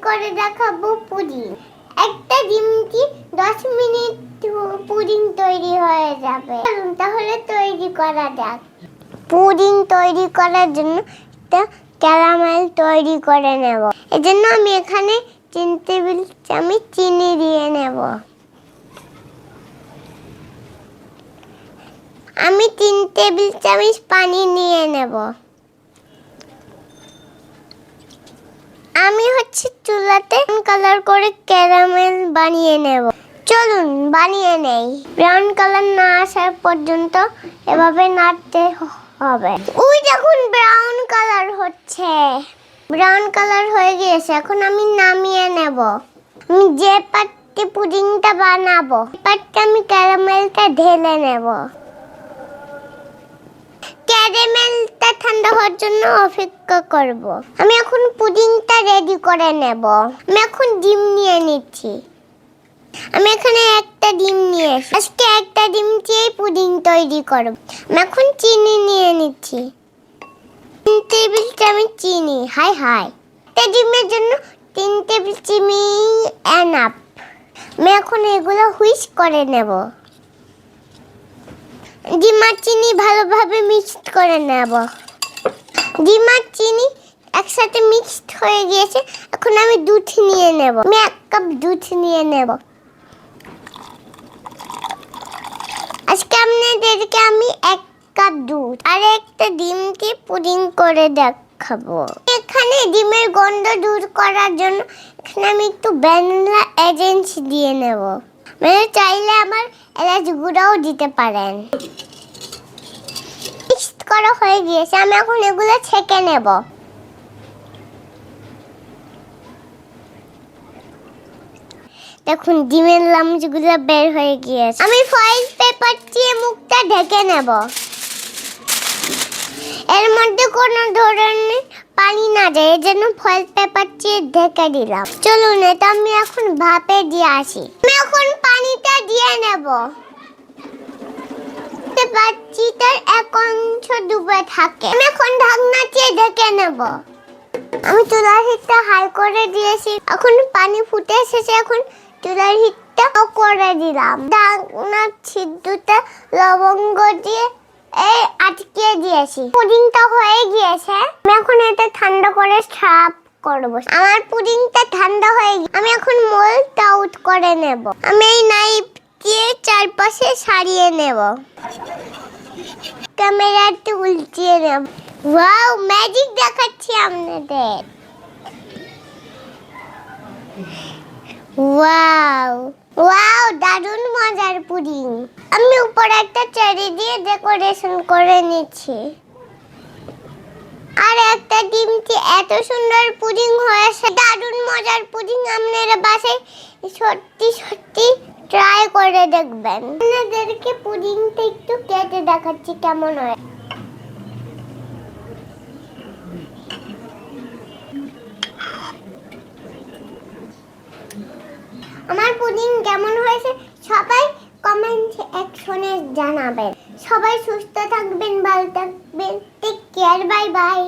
করে দেখাবো পুডিং। একটা ডিমটি 10 মিনিট পুডিং তৈরি হয়ে যাবে। তাহলে তৈরি করা যাক। পুডিং তৈরি করার জন্য একটা ক্যারামেল তৈরি করে নেব। এজন্য আমি এখানে 3 টেবিল চামচ চিনি দিয়ে নেব। আমি 3 টেবিল চামচ পানি নিয়ে নেব। আমি চুলাতে কালার করে ক্যারামেল বানিয়ে নেব। চলুন বানিয়ে নেই। ব্রাউন কালার না আসা পর্যন্ত এভাবে নাড়তে হবে। ওই দেখুন ব্রাউন কালার হচ্ছে। ব্রাউন কালার হয়ে গিয়েছে। এখন আমি নামিয়ে নেব। আমি যে পাত্রে পুডিংটা বানাবো পাত্রে আমি ক্যারামেলটা ঢেলে নেব। ক্যারামেলটা ঠান্ডা হওয়ার জন্য অপেক্ষা করব। আমি এখন পুডিংটা রেডি করে নেব। আমি এখন ডিম নিয়ে নিচ্ছি। আমি এখানে একটা ডিম নিয়ে আজকে একটা ডিম দিয়ে পুডিং তৈরি করব। আমি এখন চিনি নিয়ে নিচ্ছি। 3 টেবিল চামচ চিনি। হাই একটা ডিমের জন্য 3 টেবিল চিনি এনাফ। আমি এখন এগুলো হুইস্ক করে নেব। ডিম আর চিনি ভালোভাবে মিক্সড করে নেব। ডিম আর চিনি একসাথে মিক্সড হয়ে গিয়েছে। এখন আমি দুধ নিয়ে নেব। আমি 1 কাপ দুধ নিয়ে নেব। আজকে আপনাদেরকে আমি 1 কাপ দুধ আর একটা ডিম দিয়ে পুডিং করে দেখাবো। এখানে ডিমের গন্ধ দূর করার জন্য এখানে আমি একটু ভ্যানিলা এসেন্স দিয়ে নেব। মানে চাইলে আমার এলাচ গুঁড়াও দিতে পারেন। মিক্সড করা হয়ে গিয়েছে। আমি এখন এগুলো ছেঁকে নেব। দেখুন ডিমের লামচগুলো বের হয়ে গিয়েছে। আমি ফয়েল পেপার দিয়ে মুখটা ঢেকে নেব। এর মধ্যে কোনো ধরনের পানি না যায়, এজন্য ফয়েল পেপার দিয়ে ঢেকে দিলাম। চলুন এটা আমি এখন ভাপে দিয়ে আসি। আমি এখন পানিটা দিয়ে নেব। পাত্রটার 1 অংশ ডুবে থাকে। আমি এখন ঢাকনা দিয়ে ঢেকে নেব। আমি চুলার হিটটা হাই করে দিয়েছি। এখন পানি ফুটে এসেছে। এখন চুলার হিটটা করে দিলাম। ঢাকনার ছিদ্রটা লবঙ্গ দিয়ে আটকে দিয়েছি। পুডিংটা হয়ে গিয়েছে। আমি এখন এটা ঠান্ডা করে সার্ভ করব। আমার পুডিংটা ঠান্ডা হয়ে গেছে। আমি এখন মোল্ডটা আউট করে নেব। আমি এই নাইফ দিয়ে চারপাশে সারিয়ে নেব। ক্যামেরাটা উল্টিয়ে নেব। ওয়াও, ম্যাজিক দেখাচ্ছি আপনাদের। ওয়াও, দারুণ মজার পুডিং। আমি উপরে একটা চেরি দিয়ে ডেকোরেশন করে নিচ্ছি। আর একটা ডিম দিয়ে এত সুন্দর পুডিং হয়েছে। দারুণ মজার পুডিং। আপনারা বাসায় সত্যি ট্রাই করে দেখবেন। আপনাদেরকে পুডিংটা একটু কেটে দেখাচ্ছি কেমন হয়। আমার পুডিং কেমন হয়েছে সবাই কমেন্ট সেকশনে জানাবেন। সবাই সুস্থ থাকবেন, ভালো থাকবেন। Take care, bye by.